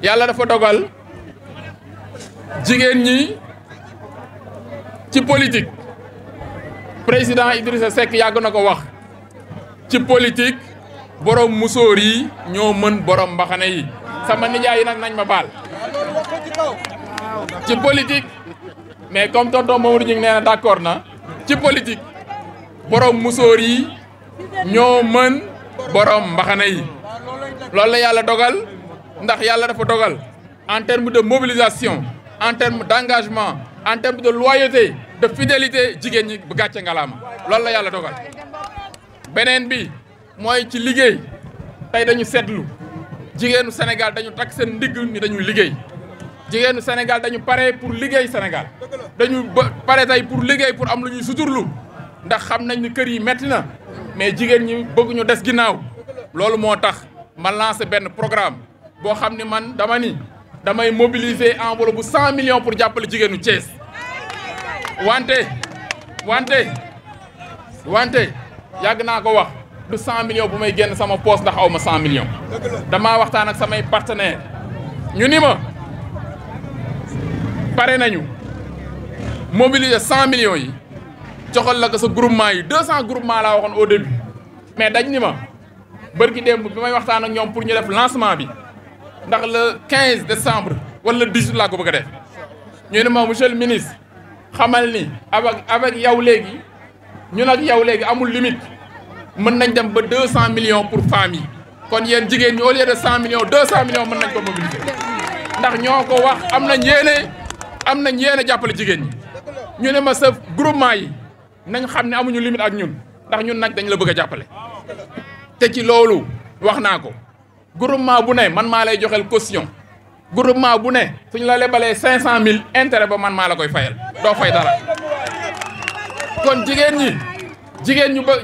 yàlla dafa dogal jigéen ñi ci politique président Idrissa Seck yàgg na ko wax ci politique borom musóor yi ñoo mën borom mbaxane yi sama nijaay yi nag nañ ma baal ci politique mais comme tonton Mamadou Gningue nee na d'accord na ci politique borom musóor yi ñoo mën borom mbaxane yi loolu la yàlla dogal ndax yàlla dafa dogal en termes de mobilisation en termes d'engagement en termes de loyauté de fidélité jigéen ñi bu gàcce ngalaama loolu la yàlla dogal beneen bi mooy ci liggéey tey dañu seetlu jigéenu Sénégal dañu takk seen ndigg ni dañuy liggéey jigéenu Sénégal dañu pare pour liggéey Sénégal dañu pare tey pour liggéey pour am lu ñuy suturlu ndax xam nañ ni kër yi metti na mais jigéen ñi bëgg ñu des ginnaaw loolu moo tax ma lancé benn programme boo xam ni man damay mobiliser enveloppe bu 100 millions pour jàppale jigéenu Thiès wante yàgg naa ko wax du 100 millions bu may génn sama poche ndax aw ma 100 millions damaa waxtaan ak samay partenaires ñu ni ma pare nañu mobiliser 100 millions yi joxal la ko sa groupement yi 200 groupement laa waxoon au début mais dañ ni ma bërki démb bi may waxtaan ak ñoom pour ñu def lancement bi ndax le 15 décembre wala le 18 laa ko bëgg a def ñu ne ma monsieur le ministre xamal ni avec yow léegi ñun ak yow léegi amul limite mën nañ dem ba 200 millions pour femmes yi kon yéen jigéen ñi au lieu de 100 millions 200 millions mën nañ ko mobiliser ndax ñoo ko wax am nañ yéene jàppale jigéen ñi ñu ne ma sa groupement yi nañ xam ne amuñu limite ak ñun ndax ñun nag dañ la bëgg a jàppale te ci loolu wax naa ko groupement bu ne man maa lay joxel caution groupement bu ne suñ la lebalee 500000 intérêt ba man maa la koy fayal doo fay dara kon jigéen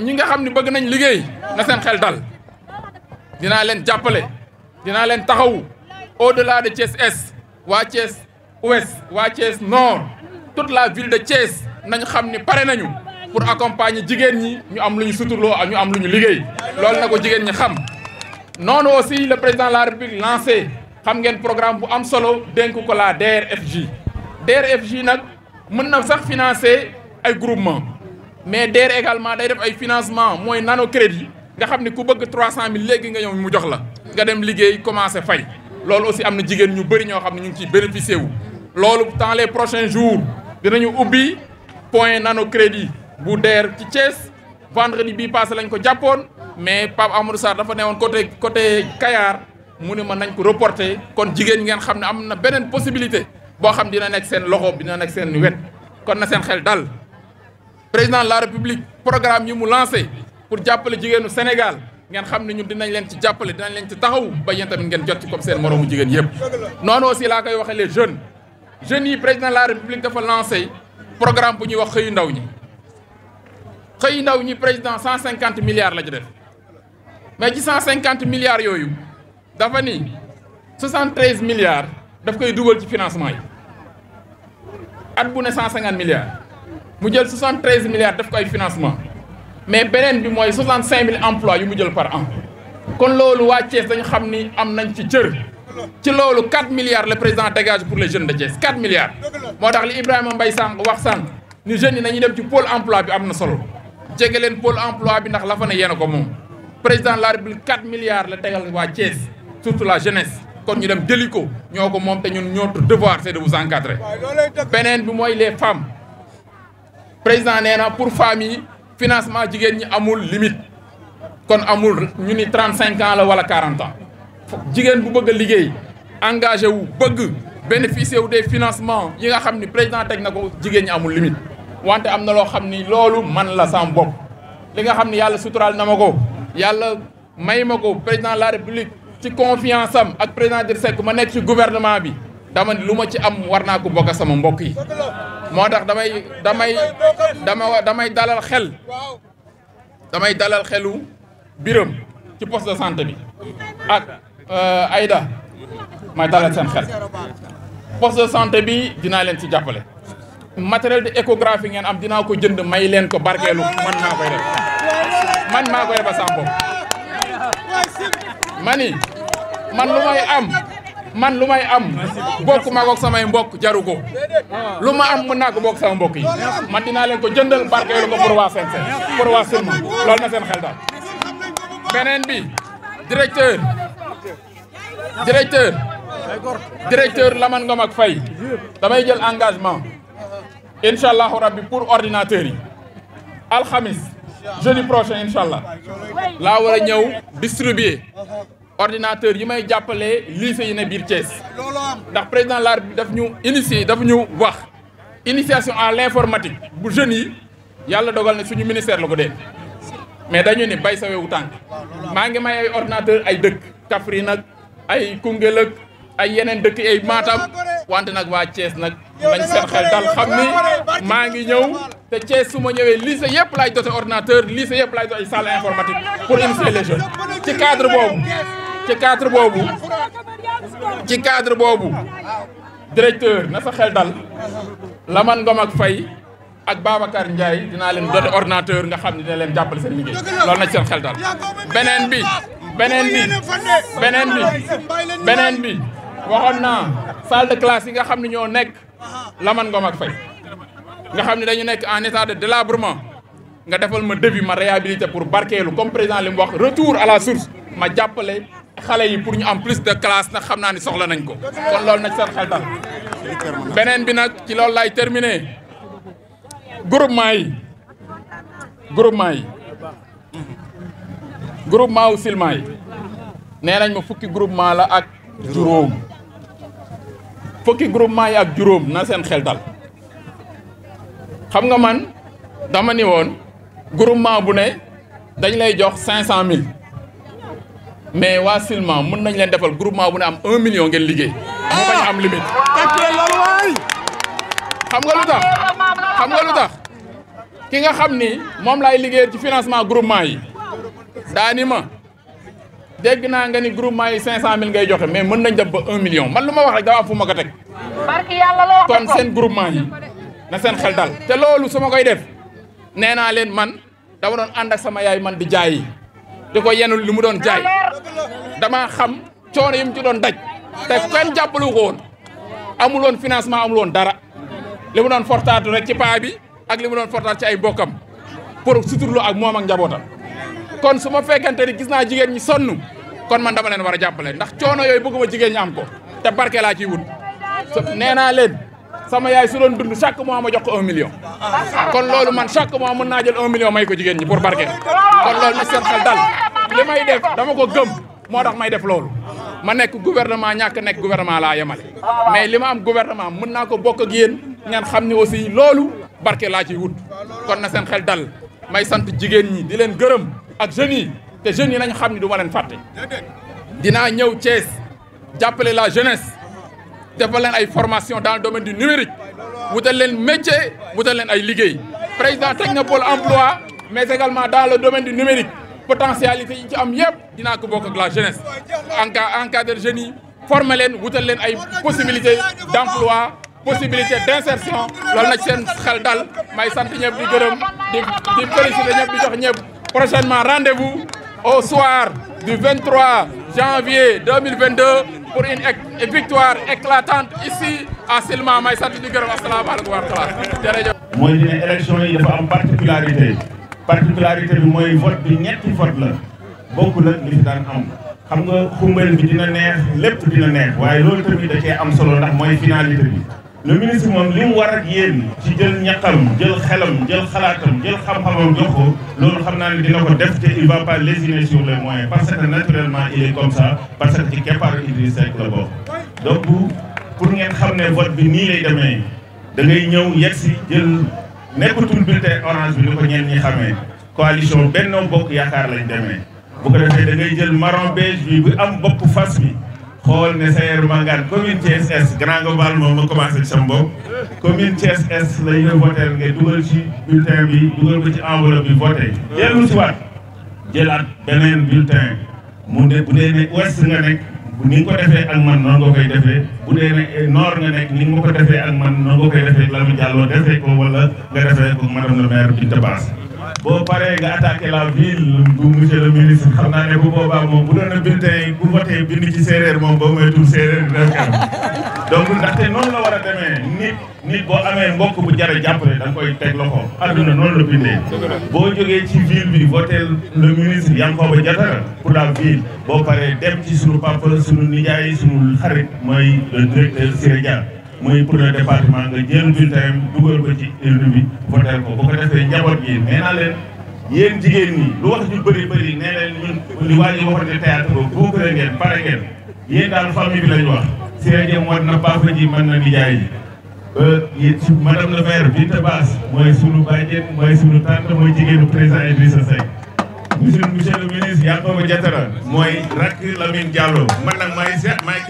ñi nga xam ne bëgg nañ liggéey na seen xel dal dinaa leen jàppale dinaa leen taxawu au-delà de Thiès Est waa Thiès Ouest waa Thiès Nord toute la ville de Thiès nañu xam ni pare nañu pour accompagner jigéen ñi ñu am lu ñu suturloo ñu am lu ñu liggéey loolu na ko jigéen ñi xam noonu aussi le président de la République lancé xam ngeen programme bu am solo dénk ko la DRFJ nag mën na sax financer ay groupement mais DER également day def ay financement mooy nano crédit nga xam ne ku bëgg 300000 léegi nga ñëw mu jox la nga dem liggéey commencé fay loolu aussi am na jigéen ñu bëri ñoo xam ne ñu ngi ciy bénéficier wu loolu dans les prochains jours dinañu ubbi point nano crédit bu DER ci Thiès vendredi bii passé lañ ko jàppoon mais Pape Amadou Sarr dafa newoon côté Kayar mu ne ma nañ ko reporté kon jigéen ñi ngeen xam ne am na beneen possibilité boo xam dina nekk seen loxo dina nekk seen wet kon na seen xel dal président de la République programme yi mu lancé pour jàppale jigéenu Sénégal ngeen xam ne ñun dinañ leen ci jàppale dinañ leen ci taxaw ba yéen tamit ngeen jot ci comme seen moroomu jigéen yëpp. noonu aussi laa koy waxee les jeunes yi président de la République dafa lancé programme bu ñuy wax xëyu ndaw ñi xëyu ndaw ñi président 150 milliards la ci def mais ci 150 milliards yooyu dafa ni 73 milliards daf koy dugal ci financement yi at bu ne 150 milliards mu jël 73 milliards def ko ay financement mais beneen bi mooy 65000 emplois yu mu jël par an kon loolu waa Thiès dañu xam ni am nañ ci cër ci loolu 4 milliards le président dégage pour les jeunes de Thiès 4 milliards moo tax li Ibrahima Mbaye sànq wax sànq ni jeunes yi nañuy dem ci pôle emploi bi am na solo jege leen pôle emploi bi ndax la fa ne yéen a ko moom président de la République 4 milliards la tegal waa Thiès surtout la jeunesse kon ñu dem jëli ko ñoo ko moom te ñun notre devoir c'est de vous encadrer beneen bi mooy les femmes président nee na pour femmes yi financement jigéen ñi amul limite kon amul ñu ni 35 ans la wala 40 ans jigéen bu bëgg a liggéey engagé wu bëgg bénéficier wu des financements yi nga xam ni président teg na ko jigéen ñi amul limite wante am na loo xam ni loolu man la sama bopp li nga xam ni yàlla suturaal na ma ko yàlla may ma ko président de la République ci confiance am ak président Idrissa Seck ma nekk ci gouvernement bi dama ni lu ma ci am war naa ko bokk sama mbokk yi moo tax damay dalal xelu Biram ci poste de santé bi ak Aïda may dalal seen xel poste de santé bi dinaa leen ci jàppale matériel de échographie ngeen am dinaa ko jënd may leen ko barkeelu man maa koy def sama bopp man lu may am man lu may am bokk ma ak samay mbokk jaru ko lu ma am mën naa ko bokk sama mbokk yi man dinaa leen ko jëndal barkeelu ko pour waa Sène pour waa Silma loolu na seen xel daal. beneen bi directeur Lamane Ngom ak Faye damay jël engagement incha allahu rabbi pour ordinateur yi alxamis jeudi prochain incha allah laa war a ñëw distribuer ordinateur yi may jàppale lycée yi ne biir Thiès ndax président de la République daf ñu initier daf ñu wax initiation à l'informatique bu jeunes yi yàlla dogal ne suñu ministère la ko dee mais dañu ni bay sawewu tànk maa ngi may ay ordinateur ay dëkk Kaffrine nag ay Koungheul ak ay yeneen dëkk ay Matam wante nag waa Thiès nag nañ seen xel dal xam ni maa ngi ñëw te Thiès su ma ñëwee lycée yëpp laay doté ordinateur lycée yëpp laay doté ay salle informatique pour initier les jeunes ci cadre boobu directeur na sa xel dal Lamane Ngom ak Faye ak Babacar Ndiaye dinaa leen doté ordinateur nga xam ne dina leen jàppale seen liggéey loolu na ci seen xel dal beneen bi waxoon naa salle de classe yi nga xam ne ñoo nekk Lamane Ngom ak Faye nga xam ne dañu nekk en état de délabrement nga defal ma devis ma réhabilité pour barkeelu comme président li mu wax retour à la source ma jàppale xale yi pour ñu am plus de classe nag xam naa ni soxla nañ ko kon loolu nag seen xel dal beneen bi nag ci loolu lay terminer groupement wu Silma yi nee nañ ma fukki groupement la ak juróom na seen xel dal xam nga man dama ni woon groupement bu ne dañ lay jox 500 000 mais waa Silma mën nañ leen defal groupement bu ne am 1 million ngeen liggéey mu bañ am limite. xam nga lu tax ki nga xam ni moom laay liggéey ci financement groupement yi daani ma dégg naa nga ni groupement yi 500 000 ngay joxe mais mën nañ def ba 1 million man lu ma wax rek dafa am fu ma ko teg kon seen groupement yi na seen xel dal te loolu su ma koy def nee naa leen man dama doon ànd ak sama yaay man di jaay yi di ko yenul li mu doon jaay dama xam coono yi mu ci doon daj te kenn jàppalu ko woon amul woon financement amul woon dara li mu doon fortaatu rek ci paa bi ak li mu doon fortaatu ci ay bokkam pour suturlu ak moom ak njabootam kon su ma fekkente ni gis naa jigéen ñi sonn kon man dama leen war a jàppale ndax coono yooyu bëgguma jigéen ñi am ko te barke laa ciy wut nee naa leen sama yaay su doon dund chaque mois ma jox ko 1 million kon loolu man chaque mois mën naa jël 1 million may ko jigéen ñi pour barke kon loolu na seen xel dal li may def dama ko gëm moo tax may def loolu ma nekk gouvernement ñàkk nekk gouvernement laa yemale mais li ma am gouvernement mën naa ko bokk ak yéen ngeen xam ni aussi loolu barke laa ciy wut kon na seen xel dal may sant jigéen ñi di leen gërëm ak jeunes yi te jeunes yi nañ xam ni du ma leen fàtte dinaa ñëw Thiès jàppale la jeunesse defal leen ay formation dans le domaine du numérique wutal leen métier wutal leen ay liggéey président teg na pôle emploi mais également dans le domaine du numérique potentialité yi ci am yëpp dinaa ko bokk ak la jeunesse encadrer jeunes yi former leen wutal leen ay possibilités d'emploi possibilité d'insertion loolu nag seen xel dal may sant ñëpp di gërëm di féliciter ñëpp di jox ñëpp prochainement rendez-vous au soir du 23 janvier 2022 pour une victoire éclatante ici à Silma may sant di gërëm asalaamaaleykum wa rahmatulah jërëjëf. mooy ne élection yi dafa am particularité bi mooy vote bi ñetti vote la bokkul ak li fi daan am xam nga xumbal bi dina neex lépp dina neex waaye loolu tamit da cee am solo ndax mooy finalité bi. le ministre moom li mu war ak yéen ci jël ñaqam jël xelam jël xalaatam jël xam-xamam jox ko loolu xam naa ne dina ko def te il va pas lésiner sur les moyens parce que naturellement il est comme ça parce que ci keppaaru Idrissa Seck la bokk. donc pour ngeen xam ne vote bi nii lay demee da ngay ñëw yegg si jël nekkatul bulletin orange bi ni ko ñenn ñi xamee coalition Benno Bokk Yaakaar lañ demee bu ko defee da ngay jël marron beige bi bu am bopp fas bi. xool ne Sayer Mangane commune Thiès Est grand nga baal moom ma commencé ci sama bopp commune Thiès Est la ñu voté nga dugal ci bulletin bi dugal ko ci enveloppe bi voté. dellu si waat jëlaat beneen bulletin mu ne bu dee ne ouest nga nekk ni nga ko defee ak man noonu nga koy defee bu dee ne nord nga nekk ni nga ko defee ak man noonu nga koy defee Lamine Diallo defee ko wala nga defee ko madame le maire Binta Bass boo paree nga attaqué la ville bu monsieur le ministre xam naa ne bu boobaa moom bu doon a bulletin bu voté bind ci séeréer moom boo moytuwul séeréer dina kanam donc ndaxte noonu la war a demee nit boo amee mbokk bu jar a jàppale da nga koy teg loxo adduna noonu la bindee boo jógee ci ville bi voté le ministre Yankhoba Diattara pour la ville boo paree dem ci sunu papa sunu nijaay sunu xarit mooy le directeur Siré Dia mooy pour le département nga jël bulletin dugal ko ci urne bi voté ko bu ko defee njaboot gi nee naa leen yéen jigéen ñi lu wax ñu bëri bëri nee leen ñun li waa ji waxoon ne théâtre boobu buukale ngeen pare ngeen yéen daal famille bi lañ wax Siré Dia moo na papa ji mën na nijaay yi madame le maire Binta Bass mooy sunu bàjjen mooy sunu tante mooy jigéenu président Idrissa Seck monsieur le ministre Yankhoba Diattara mooy rakk Lamine Diallo man nag maay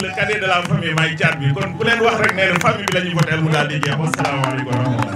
le cadet de la famille maay caat bi kon bu leen wax rek ne la famille bi la ñuy voté mu daal di jeex wasalaamaaleykum wa rahmatulah